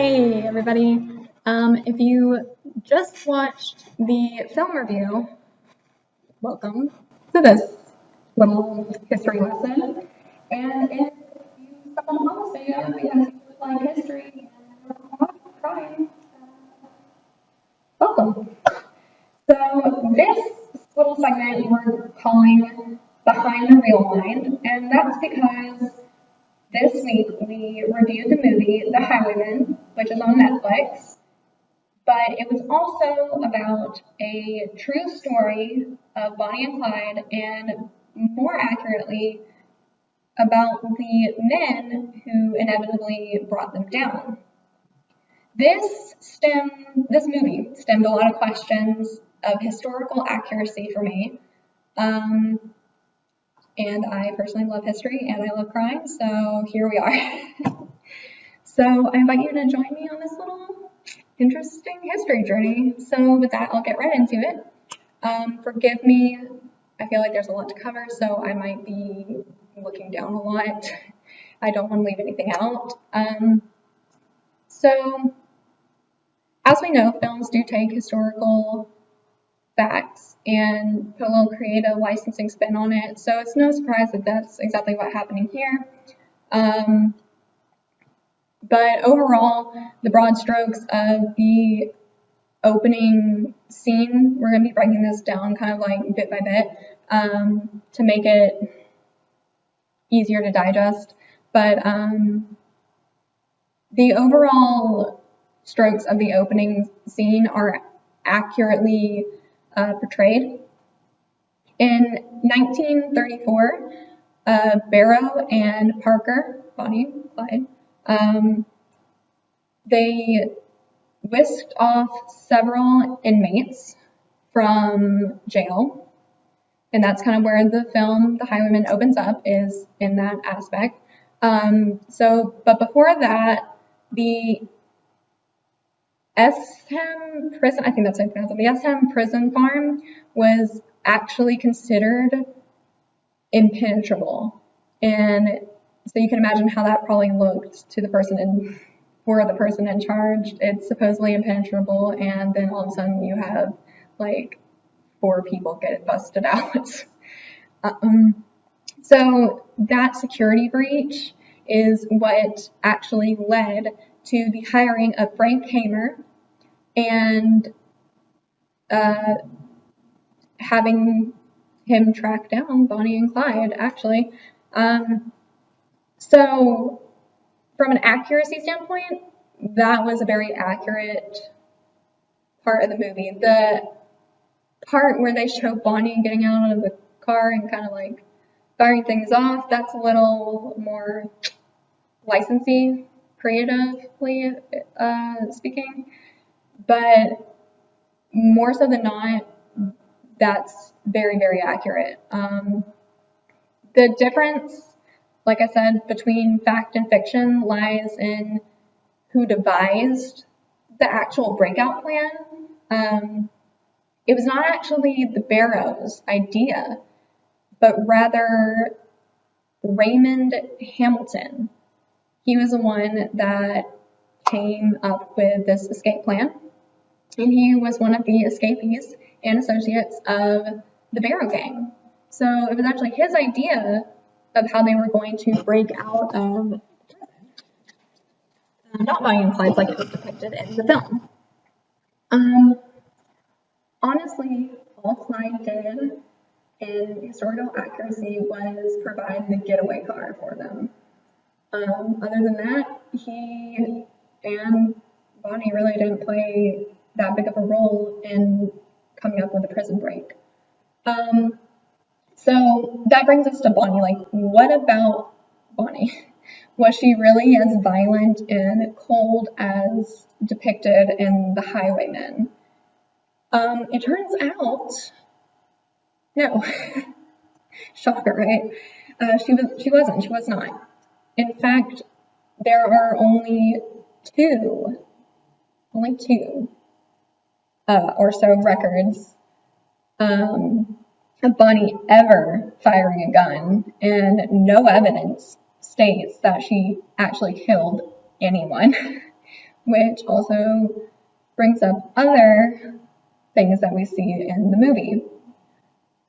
Hey everybody. If you just watched the film review, welcome to this little history lesson. And if you stumbled upon this video because you like history and you're crying, welcome. So this little segment we're calling Behind the Reelwind, and that's because this week we reviewed the movie The Highwaymen, which is on Netflix, but it was also about a true story of Bonnie and Clyde, and more accurately, about the men who inevitably brought them down. This movie stemmed a lot of questions of historical accuracy for me. And I personally love history and I love crime, so here we are. So I invite you to join me on this little interesting history journey. So with that, I'll get right into it. Forgive me, I feel like there's a lot to cover, so I might be looking down a lot. I don't want to leave anything out. So as we know, films do take historical facts and put a little creative licensing spin on it. So it's no surprise that that's exactly what's happening here. But overall, the broad strokes of the opening scene, we're going to be breaking this down kind of like bit by bit to make it easier to digest. But the overall strokes of the opening scene are accurately portrayed. In 1934, Barrow and Parker, Bonnie Clyde, they whisked off several inmates from jail, and that's kind of where the film The Highwaymen opens up, is in that aspect. But before that, the Estham prison, I think that's how you pronounce it, the Estham prison farm was actually considered impenetrable. And so you can imagine how that probably looked to the person in charge. It's supposedly impenetrable, and then all of a sudden you have like 4 people get busted out. So that security breach is what actually led to the hiring of Frank Hamer and having him track down Bonnie and Clyde, actually. So from an accuracy standpoint, that was a very accurate part of the movie. The part where they show Bonnie getting out of the car and kind of like firing things off, that's a little more licensy, creatively speaking, but more so than not, that's very, very accurate. The difference, like I said, between fact and fiction lies in who devised the actual breakout plan. It was not actually the Barrows' idea, but rather Raymond Hamilton. He was the one that came up with this escape plan, and he was one of the escapees and associates of the Barrow gang. So it was actually his idea of how they were going to break out of not Bonnie and Clyde like it was depicted in the film. Honestly, all Clyde did in historical accuracy was provide the getaway car for them. Other than that, he and Bonnie really didn't play that big of a role in coming up with a prison break. So that brings us to Bonnie. Like, what about Bonnie? Was she really as violent and cold as depicted in The Highwaymen? It turns out, no. Shocker, right? She was not. In fact, there are only two or so records of Bonnie ever firing a gun, and no evidence states that she actually killed anyone. which also brings up other things that we see in the movie.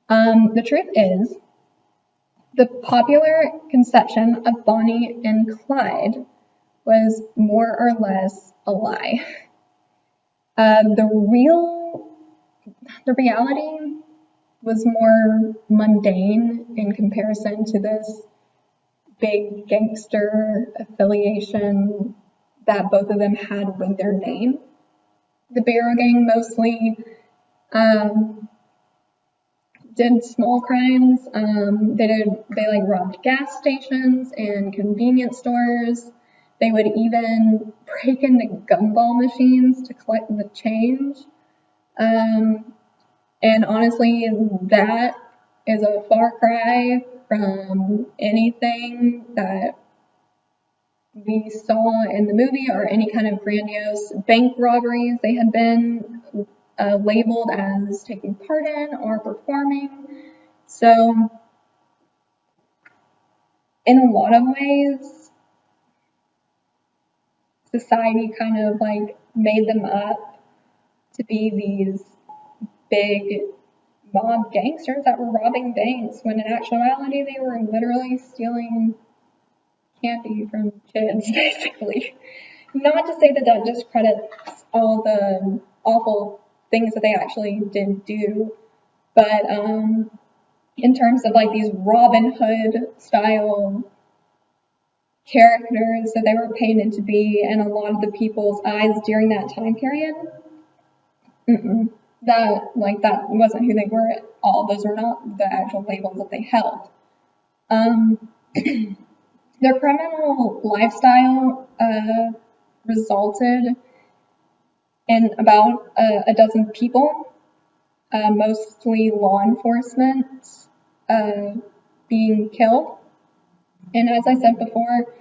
The truth is, the popular conception of Bonnie and Clyde was more or less a lie. The reality was more mundane in comparison to this big gangster affiliation that both of them had with their name. The Barrow Gang mostly did small crimes. They robbed gas stations and convenience stores. They would even break into gumball machines to collect the change. And honestly, that is a far cry from anything that we saw in the movie or any kind of grandiose bank robberies they had been labeled as taking part in or performing. So, in a lot of ways, society kind of made them up to be these big mob gangsters that were robbing banks, when in actuality they were literally stealing candy from kids, basically. Not to say that that discredits all the awful things that they actually did do, but in terms of these Robin Hood style characters that they were painted to be in a lot of the people's eyes during that time period, that wasn't who they were at all. Those were not the actual labels that they held. Their criminal lifestyle resulted in about a dozen people, mostly law enforcement, being killed. And as I said before,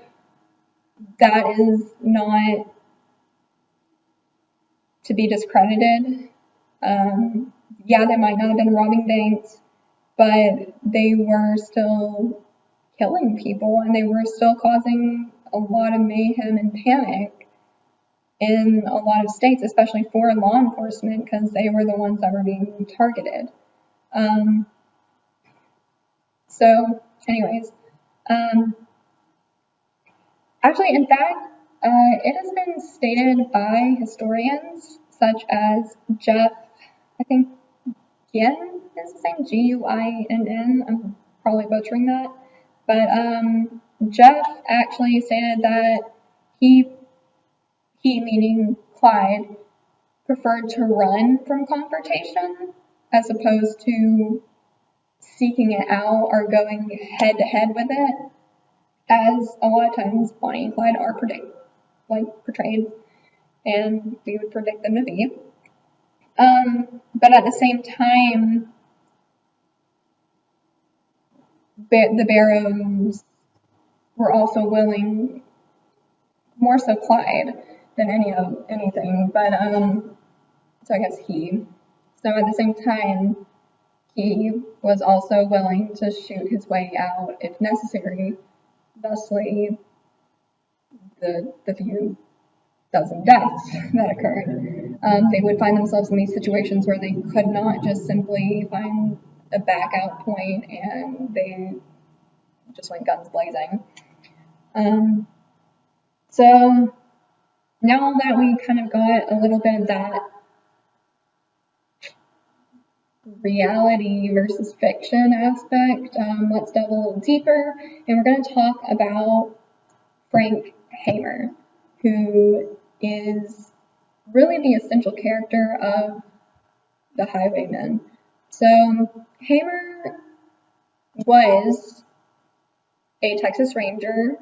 that is not to be discredited. Yeah, they might not have been robbing banks, but they were still killing people, and they were still causing a lot of mayhem and panic in a lot of states, especially for law enforcement, because they were the ones that were being targeted. So, anyways, actually, in fact, it has been stated by historians such as Jeff, I think Guinn is his name, Guinn. I'm probably butchering that. But Jeff actually stated that he meaning Clyde, preferred to run from confrontation as opposed to seeking it out or going head to head with it, as a lot of times Bonnie and Clyde are portrayed, and we would predict them to be. But at the same time, the Barrows were also willing, more so Clyde than anything, but so I guess he. So at the same time, he was also willing to shoot his way out if necessary, thusly the few dozen deaths that occurred. They would find themselves in these situations where they could not just simply find a back out point, and they just went guns blazing. So now that we kind of got a little bit of that reality versus fiction aspect, let's delve a little deeper, and we're going to talk about Frank Hamer, who is really the essential character of the Highwaymen. So Hamer was a Texas Ranger,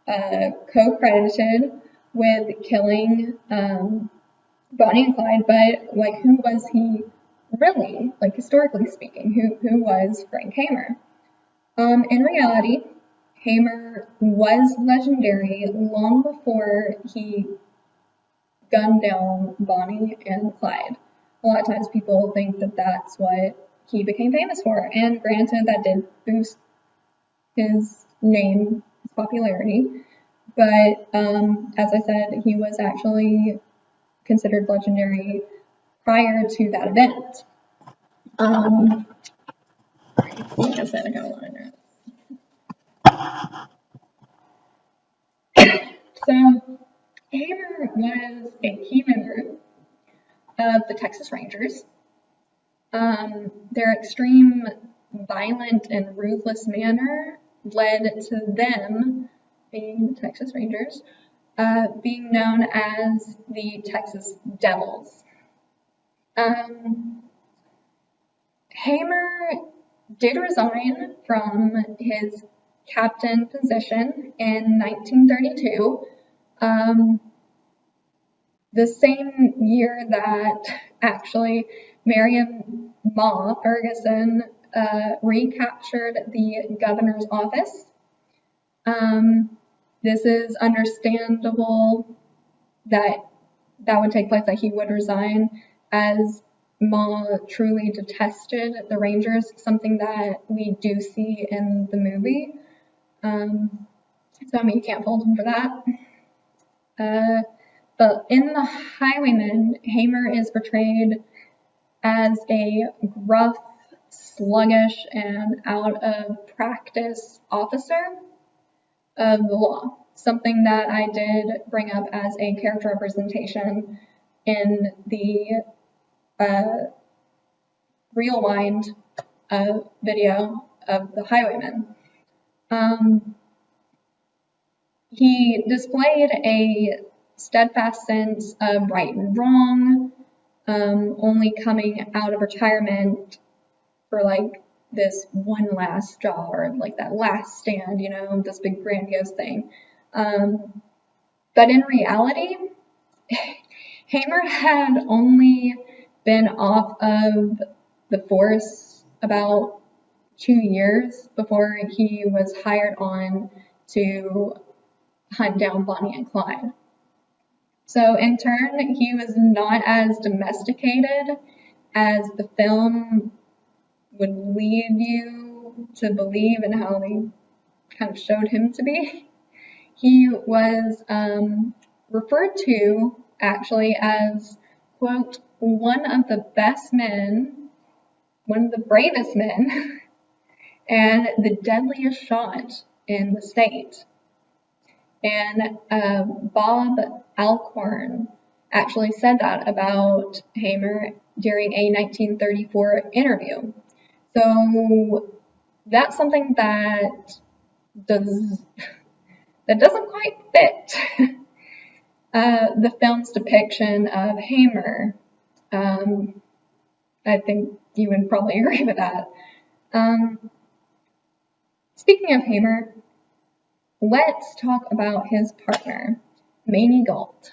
co-credited with killing Bonnie and Clyde, but who was he really, historically speaking? Who was Frank Hamer? In reality, Hamer was legendary long before he gunned down Bonnie and Clyde. A lot of times people think that that's what he became famous for, and granted, that did boost his name, his popularity, but as I said, he was actually considered legendary prior to that event. Like I said, I got a lot of notes. So, Hammer was a key member of the Texas Rangers. Their extreme, violent, and ruthless manner led to them, being the Texas Rangers, being known as the Texas Devils. Hamer did resign from his captain position in 1932, the same year that actually Miriam Ma Ferguson recaptured the governor's office. This is understandable that would take place, that he would resign, as Ma truly detested the Rangers, something that we do see in the movie. So, I mean, you can't fault him for that. But in the Highwaymen, Hamer is portrayed as a gruff, sluggish, and out of practice officer of the law. Something that I did bring up as a character representation in the Reelwind video of the Highwaymen. He displayed a steadfast sense of right and wrong, only coming out of retirement for like this one last job, or like that last stand, this big grandiose thing. But in reality, Hamer had only been off of the force about 2 years before he was hired on to hunt down Bonnie and Clyde. So in turn, he was not as domesticated as the film would lead you to believe, and how they kind of showed him to be. He was referred to actually as, quote, one of the best men, one of the bravest men, and the deadliest shot in the state. And Bob Alcorn actually said that about Hamer during a 1934 interview. So that's something that doesn't quite fit the film's depiction of Hamer. I think you would probably agree with that. Speaking of Hamer, let's talk about his partner, Maney Gault.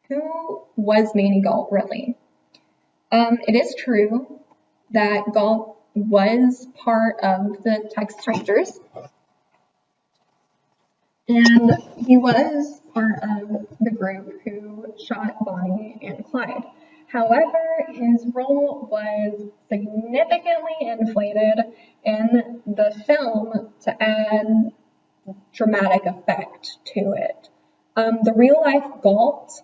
Who was Maney Gault, really? It is true that Gault was part of the Texas Rangers, and he was part of the group who shot Bonnie and Clyde. However, his role was significantly inflated in the film to add dramatic effect to it. The real-life Gault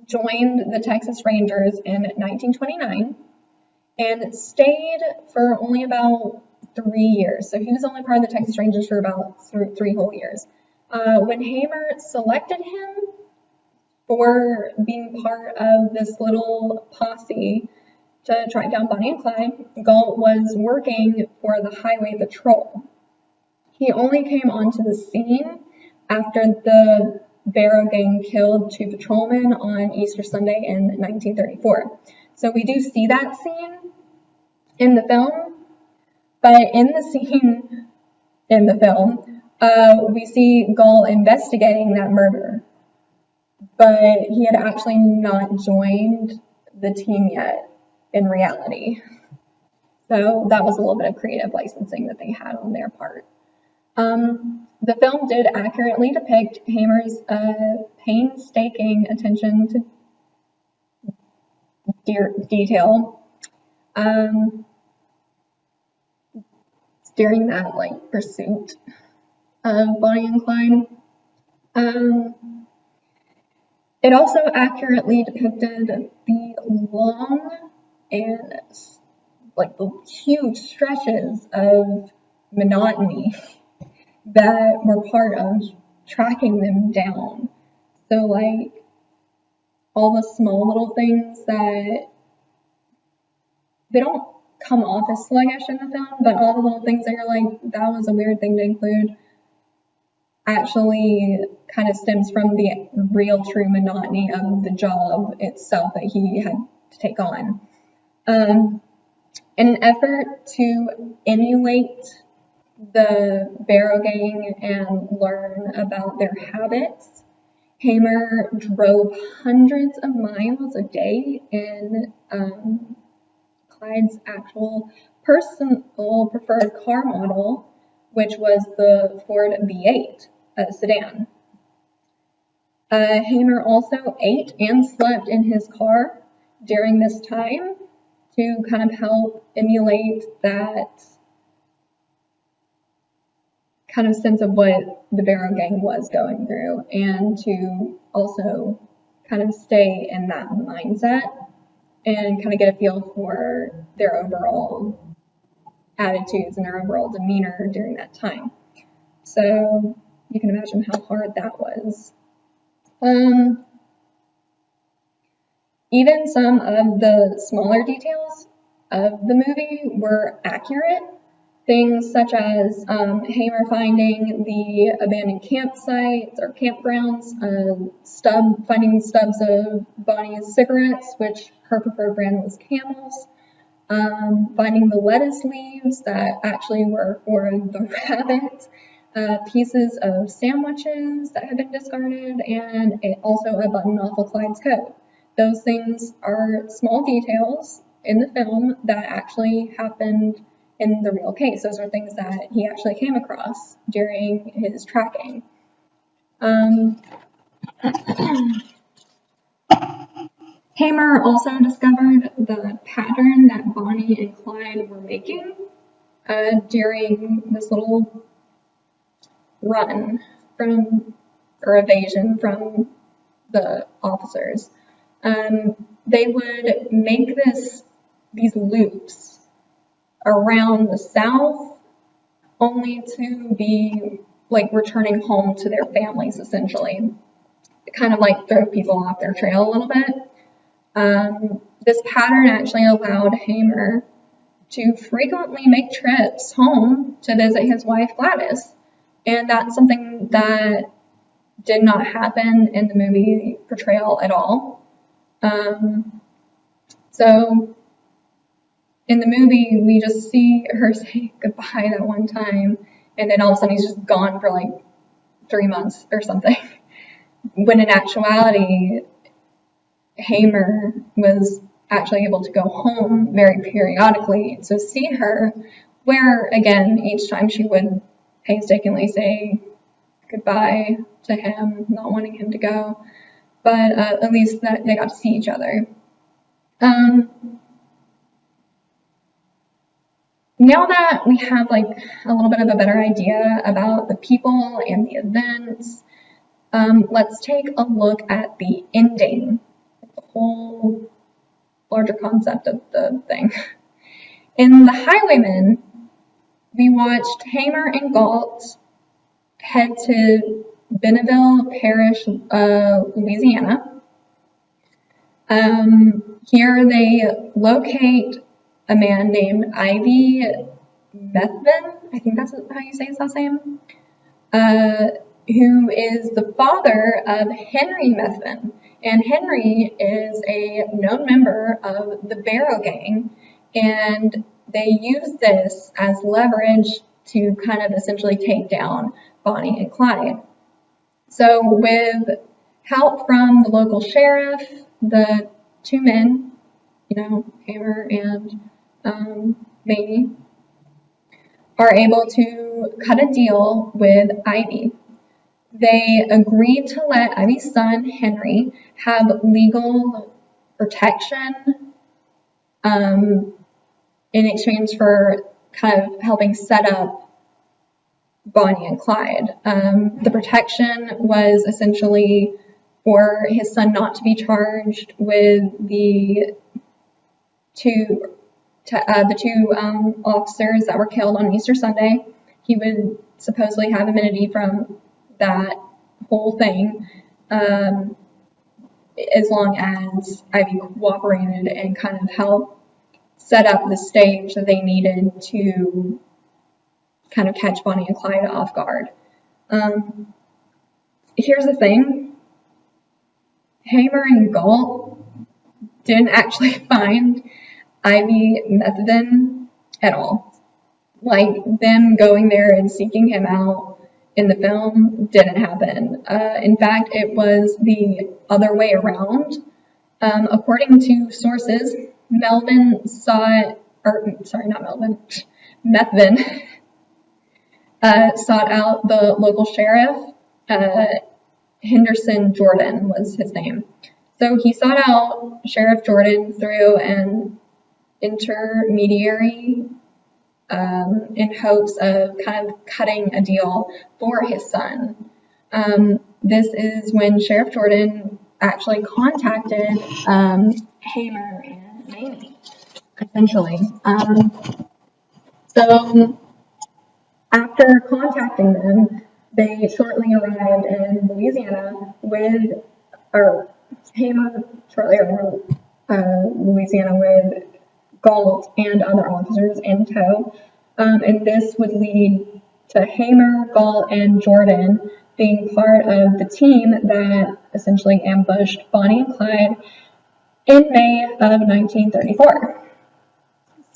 joined the Texas Rangers in 1929 and stayed for only about 3 years. So he was only part of the Texas Rangers for about 3 whole years. When Hamer selected him for being part of this little posse to track down Bonnie and Clyde, Gault was working for the Highway Patrol. He only came onto the scene after the Barrow Gang killed 2 patrolmen on Easter Sunday in 1934. So we do see that scene in the film, but in the scene in the film, we see Gault investigating that murder, but he had actually not joined the team yet in reality. So that was a little bit of creative licensing that they had on their part. The film did accurately depict Hamer's painstaking attention to detail during that pursuit of Bonnie and Clyde. It also accurately depicted the long and like the huge stretches of monotony that were part of tracking them down. So like all the small little things that they don't come off as sluggish in the film, but all the little things that you're like, that was a weird thing to include, actually kind of stems from the real true monotony of the job itself that he had to take on. In an effort to emulate the Barrow Gang and learn about their habits, Hamer drove hundreds of miles a day in Clyde's actual personal preferred car model, which was the Ford V8 sedan. Hamer also ate and slept in his car during this time to kind of help emulate that kind of sense of what the Barrow Gang was going through, and to also kind of stay in that mindset and kind of get a feel for their overall attitudes and their overall demeanor during that time. So you can imagine how hard that was. Even some of the smaller details of the movie were accurate. Things such as Hamer finding the abandoned campsites or campgrounds, finding stubs of Bonnie's cigarettes, which her preferred brand was Camels, finding the lettuce leaves that actually were for the rabbit, pieces of sandwiches that had been discarded, and also a button off of Clyde's coat. Those things are small details in the film that actually happened in the real case. Those are things that he actually came across during his tracking. Hamer also discovered the pattern that Bonnie and Clyde were making during this little run or evasion from the officers. They would make these loops around the south, only to be like returning home to their families, essentially. Kind of like throw people off their trail a little bit. This pattern actually allowed Hamer to frequently make trips home to visit his wife Gladys, and that's something that did not happen in the movie portrayal at all. So in the movie, we just see her say goodbye that one time, and then all of a sudden he's just gone for like 3 months or something. When in actuality, Hamer was actually able to go home very periodically to see her, where, again, each time she would painstakingly say goodbye to him, not wanting him to go, but at least that they got to see each other. Now that we have like a little bit of a better idea about the people and the events, let's take a look at the ending, the whole larger concept of the thing. In The Highwaymen, we watched Hamer and Galt head to Benneville Parish, Louisiana. Here they locate a man named Ivy Methvin, I think that's how you say his last name, who is the father of Henry Methvin. And Henry is a known member of the Barrow Gang, and they use this as leverage to kind of essentially take down Bonnie and Clyde. So with help from the local sheriff, the two men, Hamer and Mamie, are able to cut a deal with Ivy. They agreed to let Ivy's son, Henry, have legal protection in exchange for kind of helping set up Bonnie and Clyde. The protection was essentially for his son not to be charged with the two officers that were killed on Easter Sunday. He would supposedly have immunity from that whole thing, as long as Ivy cooperated and kind of helped set up the stage that they needed to kind of catch Bonnie and Clyde off guard. Here's the thing. Hamer and Galt didn't actually find Ivy Methven at all. Like, them going there and seeking him out in the film didn't happen. In fact, it was the other way around. According to sources, Methven sought out the local sheriff. Henderson Jordan was his name. So he sought out Sheriff Jordan through an intermediary in hopes of kind of cutting a deal for his son. This is when Sheriff Jordan actually contacted Hamer and Mamie, essentially. So after contacting them, they shortly arrived in Louisiana with Galt and other officers in tow. And this would lead to Hamer, Galt, and Jordan being part of the team that essentially ambushed Bonnie and Clyde in May of 1934.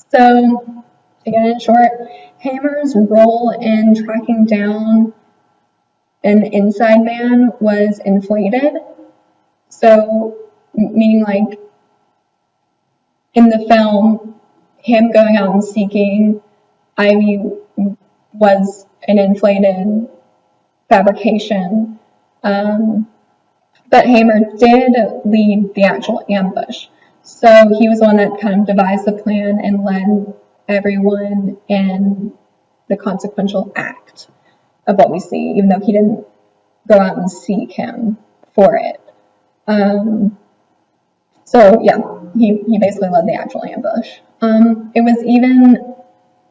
So, again, in short, Hamer's role in tracking down an inside man was inflated. So, meaning like in the film, him going out and seeking Ivy was an inflated fabrication. But Hamer did lead the actual ambush. So he was the one that kind of devised the plan and led everyone in the consequential act of what we see, even though he didn't go out and seek him for it. So yeah, he basically led the actual ambush. It was even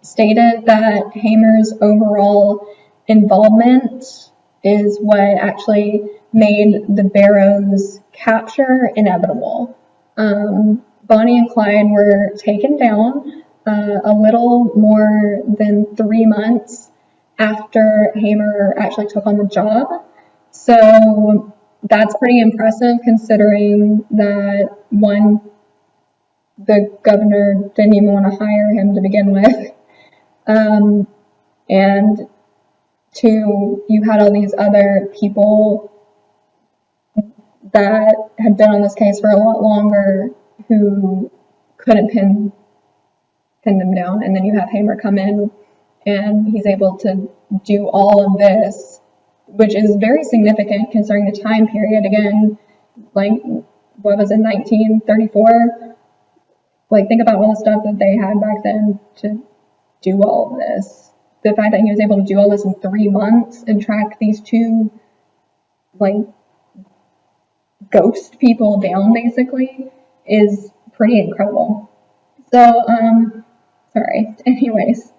stated that Hamer's overall involvement is what actually made the Barrows capture inevitable. Bonnie and Clyde were taken down a little more than 3 months after Hamer actually took on the job. So that's pretty impressive considering that, one, the governor didn't even want to hire him to begin with. And two, you had all these other people that had been on this case for a lot longer who couldn't pin them down. And then you have Hamer come in and he's able to do all of this, which is very significant considering the time period. Again, like, what was it, 1934? Like, think about all the stuff that they had back then to do all of this. The fact that he was able to do all this in 3 months and track these two, like, ghost people down, basically, is pretty incredible. So, sorry. Anyways,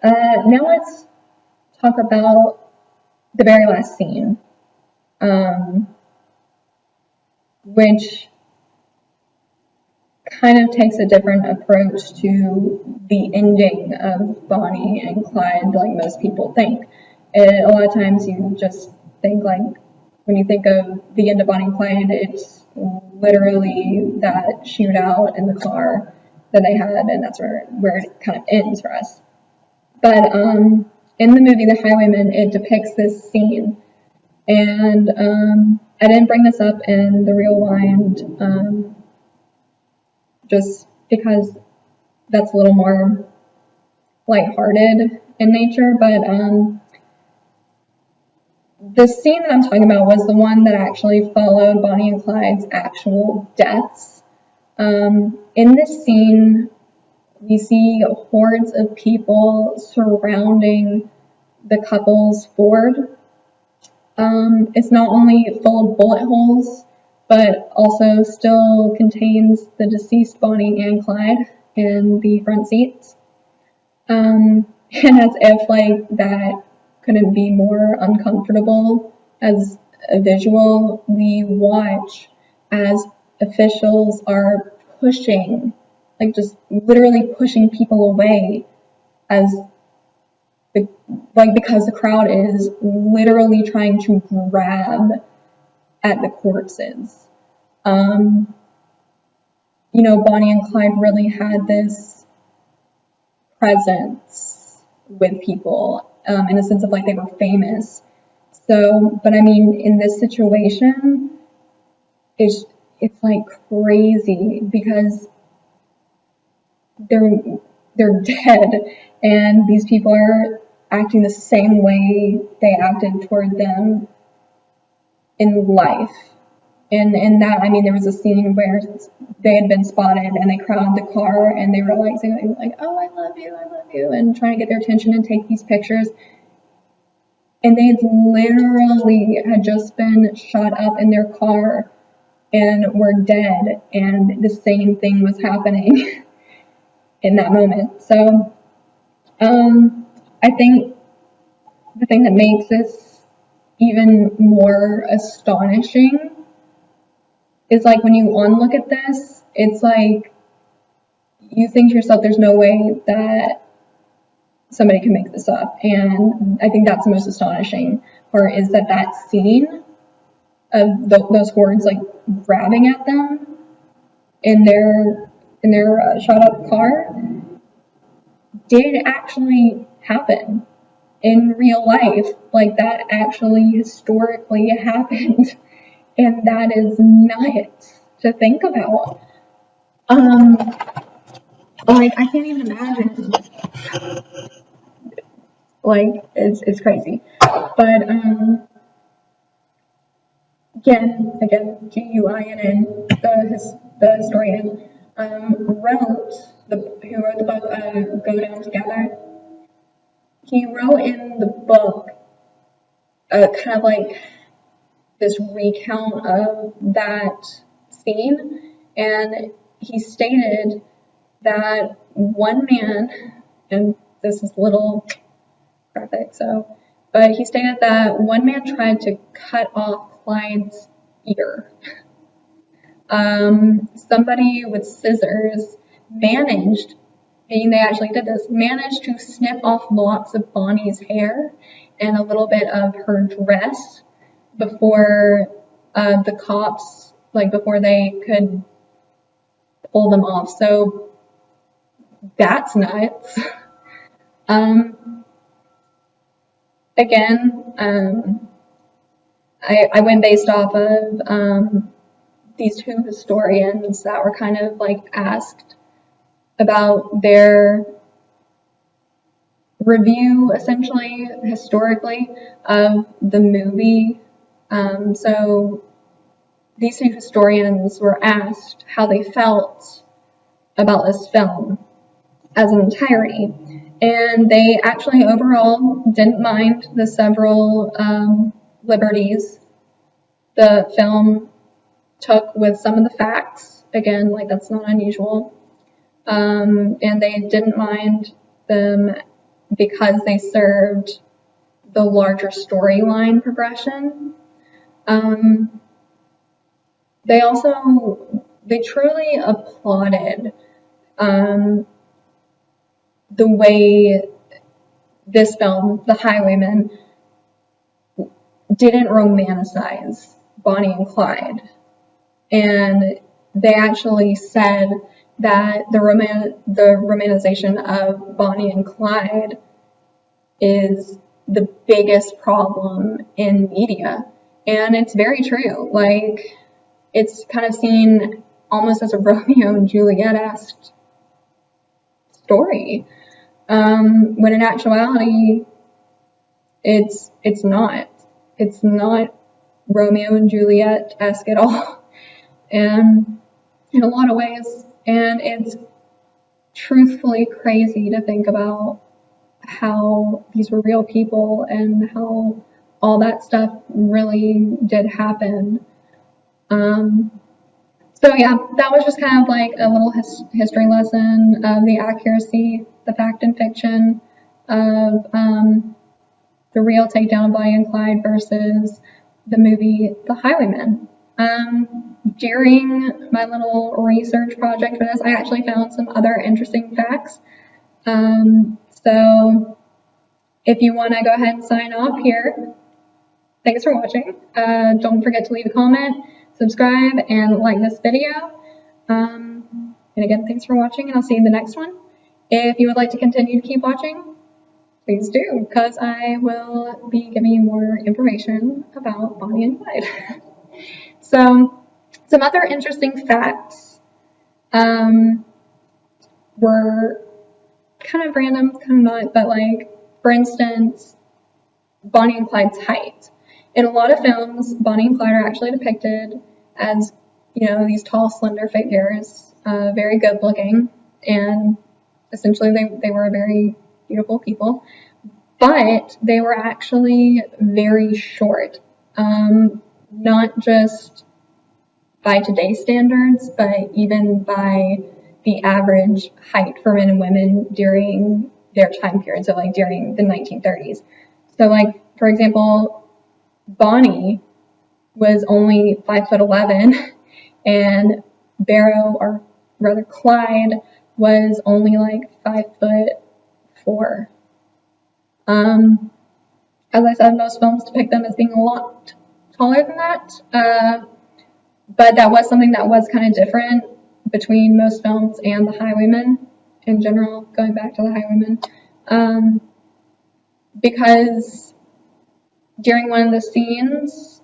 now let's talk about the very last scene, which kind of takes a different approach to the ending of Bonnie and Clyde, like most people think. A lot of times you just think, like, when you think of the end of Bonnie and Clyde, it's literally that shootout in the car that they had, and that's where it kind of ends for us. But in the movie The Highwaymen, it depicts this scene, and I didn't bring this up in the Reelwind, just because that's a little more lighthearted in nature, but the scene that I'm talking about was the one that actually followed Bonnie and Clyde's actual deaths. In this scene, we see hordes of people surrounding the couple's Ford. It's not only full of bullet holes, but also still contains the deceased Bonnie and Clyde in the front seats. And as if like that couldn't be more uncomfortable as a visual, we watch as officials are pushing, like just literally pushing people away as because the crowd is literally trying to grab at the corpses. Bonnie and Clyde really had this presence with people, in a sense of like they were famous. So, but I mean, in this situation, it's like crazy because they're dead, and these people are acting the same way they acted toward them in life. And that, I mean, there was a scene where they had been spotted and they crowded the car and they were like saying like, oh, I love you, and trying to get their attention and take these pictures. And they literally had just been shot up in their car and were dead, and the same thing was happening in that moment. So, I think the thing that makes this even more astonishing is like when you look at this, it's like you think to yourself, there's no way that somebody can make this up. And I think that's the most astonishing part, is that scene of those hordes like grabbing at them in their shot up car did actually happen in real life. Like that actually historically happened. And that is nuts to think about. Like I can't even imagine. Like it's crazy. But again, Guinn, the historian, who wrote the book Go Down Together. He wrote in the book kind of like this recount of that scene, and he stated that one man, and this is a little graphic, but he stated that one man tried to cut off Clyde's ear. Somebody with scissors managed, and they actually did this, managed to snip off locks of Bonnie's hair and a little bit of her dress before the cops, before they could pull them off. So that's nuts. Again, I went based off of these two historians that were kind of like asked about their review, essentially, historically, of the movie. So these two historians were asked how they felt about this film as an entirety. And they actually overall didn't mind the several liberties the film took with some of the facts. Again, like that's not unusual. And they didn't mind them because they served the larger storyline progression. They truly applauded the way this film, The Highwaymen, didn't romanticize Bonnie and Clyde. And they actually said that the romanticization of Bonnie and Clyde is the biggest problem in media. And it's very true. Like, it's kind of seen almost as a Romeo and Juliet-esque story. When in actuality, it's not. It's not Romeo and Juliet-esque at all. And in a lot of ways. And it's truthfully crazy to think about how these were real people and how all that stuff really did happen. So yeah, that was just kind of like a little history lesson of the accuracy, the fact and fiction of the real takedown of Bonnie and Clyde versus the movie The Highwaymen. During my little research project for this, I actually found some other interesting facts. So if you want to go ahead and sign off here, thanks for watching. Don't forget to leave a comment, subscribe, and like this video. And again, thanks for watching, and I'll see you in the next one. If you would like to continue to keep watching, please do, because I will be giving you more information about Bonnie and Clyde. So, some other interesting facts were kind of random, kind of not, but like, for instance, Bonnie and Clyde's height. In a lot of films, Bonnie and Clyde are actually depicted as, you know, these tall, slender figures, very good looking, and essentially they were very beautiful people, but they were actually very short, not just by today's standards, but even by the average height for men and women during their time period, so like during the 1930s. So like, for example, Bonnie was only 5'11", and Barrow, or rather Clyde, was only like 5'4". As I said, most films depict them as being a lot taller than that, but that was something that was kind of different between most films and The Highwaymen in general, going back to The Highwaymen, because during one of the scenes,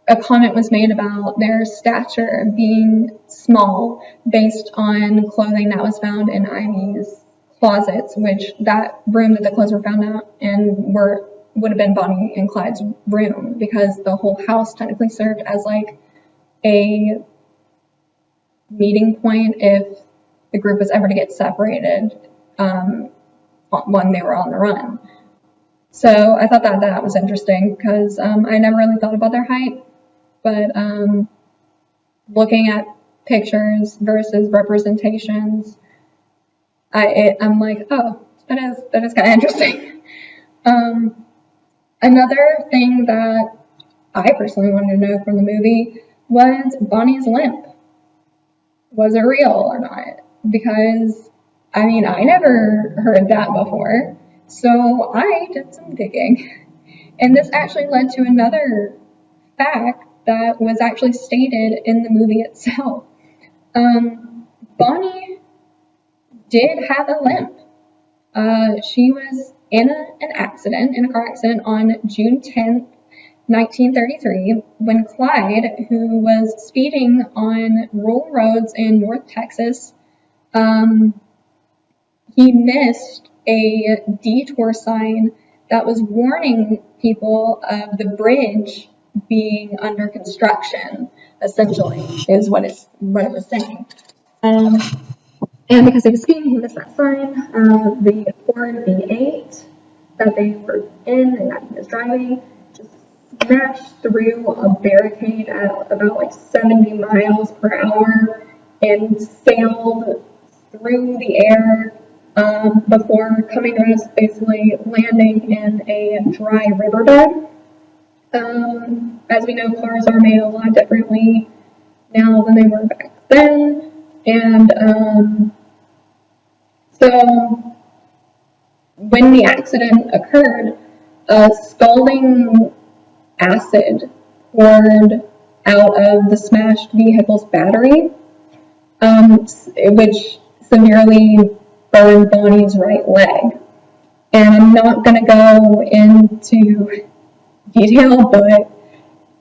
a comment was made about their stature being small based on clothing that was found in Ivy's closets, which that room that the clothes were found out in would have been Bonnie and Clyde's room, because the whole house technically served as like a meeting point if the group was ever to get separated when they were on the run. So I thought that was interesting, because I never really thought about their height, but looking at pictures versus representations, I'm like, oh, that is kind of interesting. Another thing that I personally wanted to know from the movie was Bonnie's limp. Was it real or not? Because, I mean, I never heard that before, so I did some digging. And this actually led to another fact that was actually stated in the movie itself. Bonnie did have a limp. She was in a car accident on June 10th, 1933, when Clyde, who was speeding on rural roads in North Texas, he missed a detour sign that was warning people of the bridge being under construction, essentially, is what it was saying. And because he was speeding, he missed that sign. The Ford V8 that they were in and that he was driving just smashed through a barricade at about like 70 miles per hour and sailed through the air before coming to us, basically landing in a dry riverbed. As we know, cars are made a lot differently now than they were back then, and so when the accident occurred, scalding acid poured out of the smashed vehicle's battery, which severely burned Bonnie's right leg. And I'm not going to go into detail, but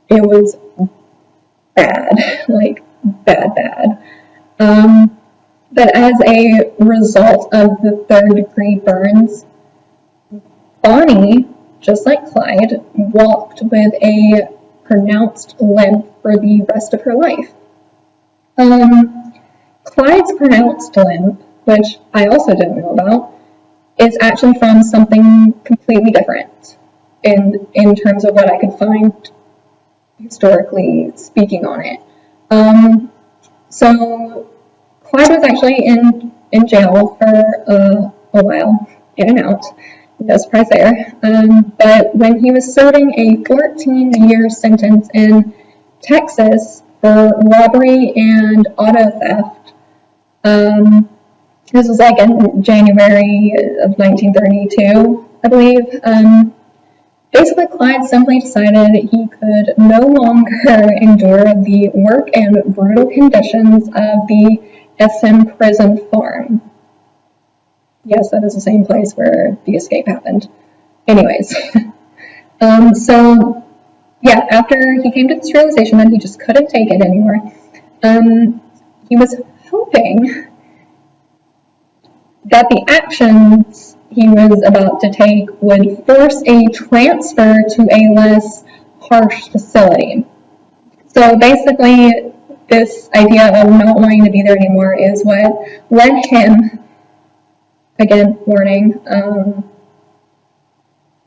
it was bad, like bad. But as a result of the third-degree burns, Bonnie, just like Clyde, walked with a pronounced limp for the rest of her life. Clyde's pronounced limp, which I also didn't know about, is actually from something completely different in terms of what I could find historically speaking on it. So Clyde was actually in jail for a while, in and out, no surprise there. But when he was serving a 14-year sentence in Texas for robbery and auto theft, this was like in January of 1932, I believe. Basically, Clyde simply decided he could no longer endure the work and brutal conditions of the SM prison farm. Yes, that is the same place where the escape happened. Anyways, so yeah, after he came to this realization that he just couldn't take it anymore, he was hoping that the actions he was about to take would force a transfer to a less harsh facility. So basically, this idea of not wanting to be there anymore is what led him, again, warning, a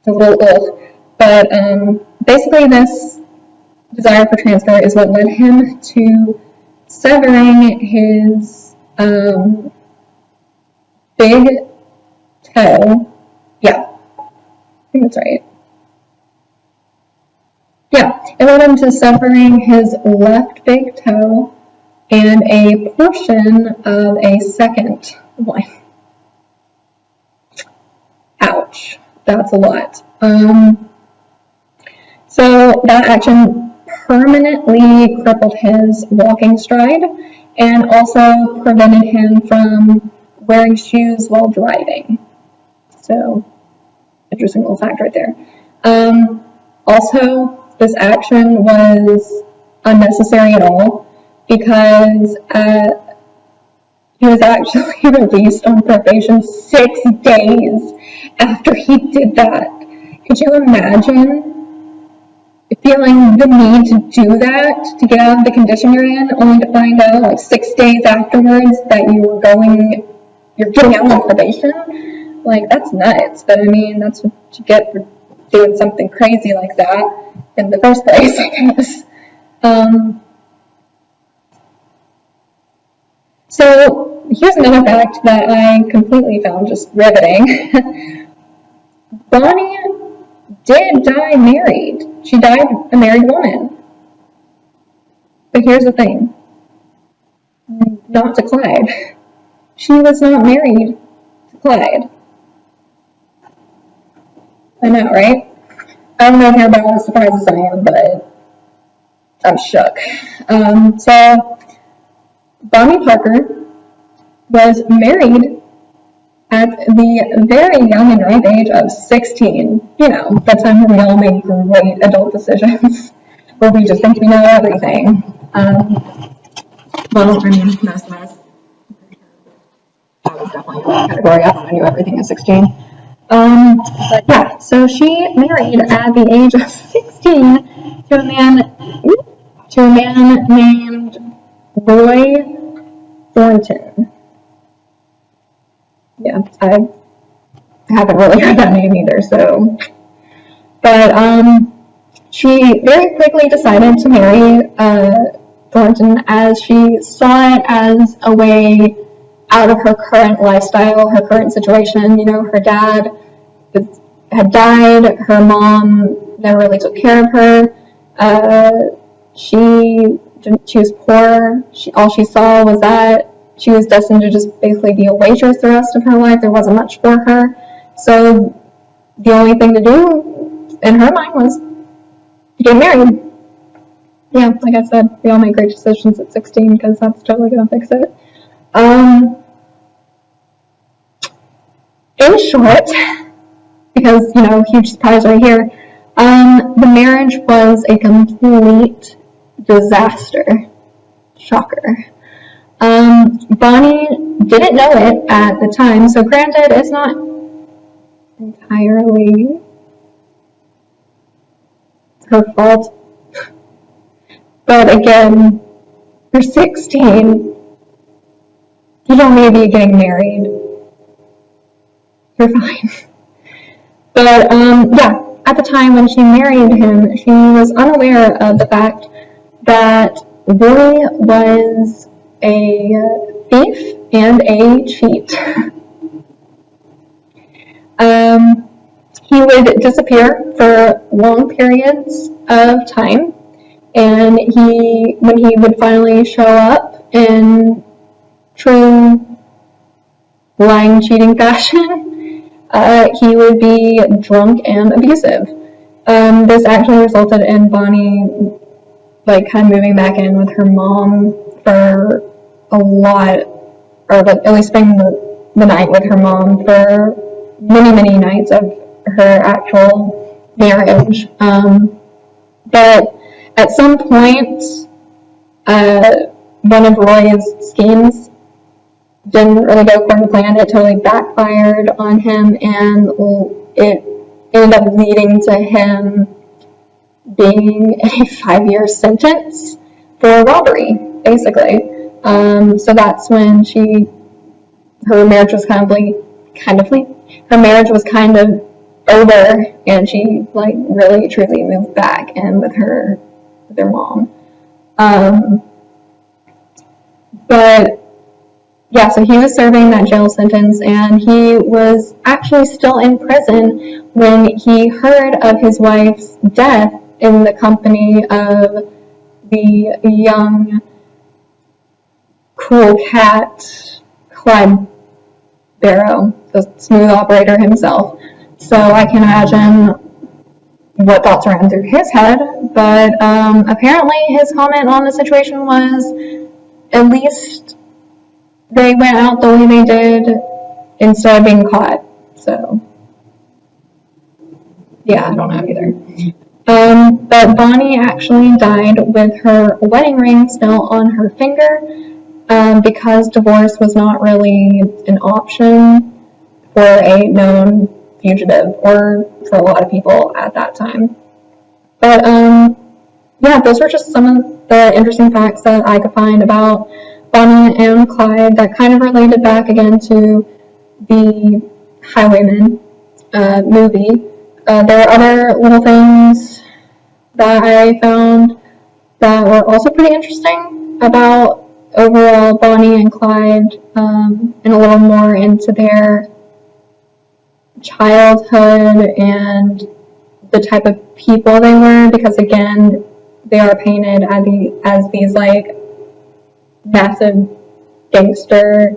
little ill, but basically this desire for transfer is what led him to severing his big toe. Yeah, I think that's right. Yeah, it led him to severing his left big toe and a portion of a second one. Ouch, that's a lot. So that action permanently crippled his walking stride and also prevented him from wearing shoes while driving. So, interesting little fact right there. Also, this action was unnecessary at all because he was actually released on probation 6 days after he did that. Could you imagine feeling the need to do that, to get out of the condition you're in, only to find out like 6 days afterwards that you're getting out on probation? Like, that's nuts. But I mean, that's what you get for doing something crazy like that in the first place, I guess. So here's another fact that I completely found just riveting. Bonnie did die married. She died a married woman. But here's the thing. Not to Clyde. She was not married to Clyde. I know, right? I don't know if you're about as surprised as I am, but I'm shook. So, Bonnie Parker was married at the very young and ripe age of 16. You know, that time when we all make great adult decisions, where we just think we know everything. Well, I mean, most of us. I was definitely in that category. I thought I knew everything at 16. But yeah, so she married at the age of 16 to a man named Roy Thornton. Yeah, I haven't really heard that name either, so. But she very quickly decided to marry Thornton as she saw it as a way out of her current lifestyle, her current situation. You know, her dad had died, her mom never really took care of her. She was poor. All she saw was that she was destined to just basically be a waitress the rest of her life. There wasn't much for her. So the only thing to do in her mind was to get married. Yeah, like I said, we all make great decisions at 16 because that's totally going to fix it. In short, because, you know, huge surprise right here, the marriage was a complete disaster. Shocker. Bonnie didn't know it at the time, so granted, it's not entirely her fault. But again, you're 16. you don't need to be getting married. You're fine. But yeah, at the time when she married him, she was unaware of the fact that Roy was a thief and a cheat. He would disappear for long periods of time, and when he would finally show up in true lying, cheating fashion, he would be drunk and abusive. This actually resulted in Bonnie kind of moving back in with her mom for a lot, or at least spending the night with her mom for many nights of her actual marriage. But at some point, one of Roy's schemes didn't really go according to plan. It totally backfired on him, and it ended up leading to him being a 5-year sentence for robbery, basically. So that's when her marriage was her marriage was kind of over, and she really truly moved back in with their mom. But yeah, so he was serving that jail sentence, and he was actually still in prison when he heard of his wife's death in the company of the young, cool cat, Clyde Barrow, the smooth operator himself. So I can imagine what thoughts ran through his head, but apparently his comment on the situation was, at least they went out the way they did instead of being caught. So yeah, I don't know either. But Bonnie actually died with her wedding ring still on her finger, because divorce was not really an option for a known fugitive, or for a lot of people at that time. But yeah, those were just some of the interesting facts that I could find about Bonnie and Clyde that kind of related back again to the Highwaymen movie. There are other little things that I found that were also pretty interesting about overall Bonnie and Clyde, and a little more into their childhood and the type of people they were, because again, they are painted as these massive gangster,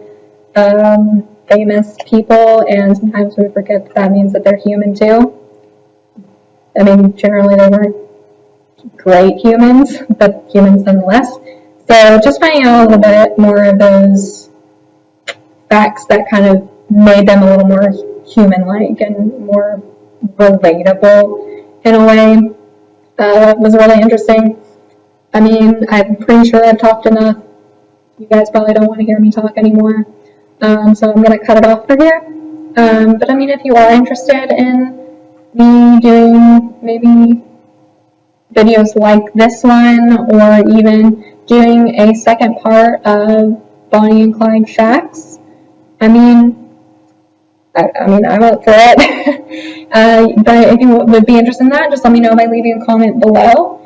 famous people, and sometimes we forget that means that they're human too. I mean, generally they weren't great humans, but humans nonetheless. So just finding out a little bit more of those facts that kind of made them a little more human-like and more relatable in a way was really interesting. I mean, I'm pretty sure I've talked enough. You guys probably don't want to hear me talk anymore, so I'm going to cut it off for here. But I mean, if you are interested in me doing maybe videos like this one, or even doing a second part of Bonnie and Clyde facts, I mean, I'm up for it. But if you would be interested in that, just let me know by leaving a comment below.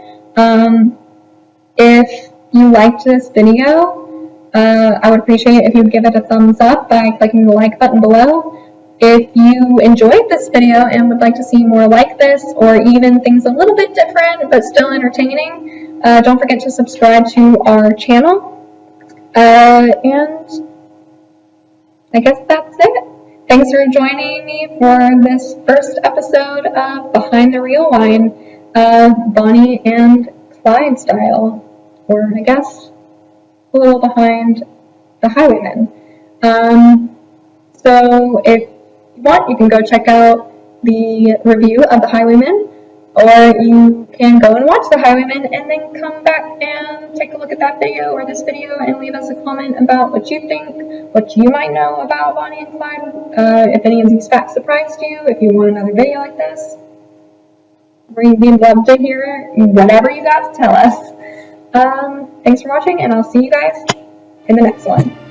If you liked this video, I would appreciate it if you would give it a thumbs up by clicking the like button below. If you enjoyed this video and would like to see more like this, or even things a little bit different but still entertaining, don't forget to subscribe to our channel. And I guess that's it. Thanks for joining me for this first episode of Behind the Reelwind, Bonnie and Clyde style, or I guess a little behind the Highwaymen. So if you want, you can go check out the review of the Highwaymen, or you can go and watch the Highwaymen and then come back and take a look at that video or this video and leave us a comment about what you think, what you might know about Bonnie and Clyde, if any of these facts surprised you, if you want another video like this. We'd love to hear whatever you got to tell us. Thanks for watching, and I'll see you guys in the next one.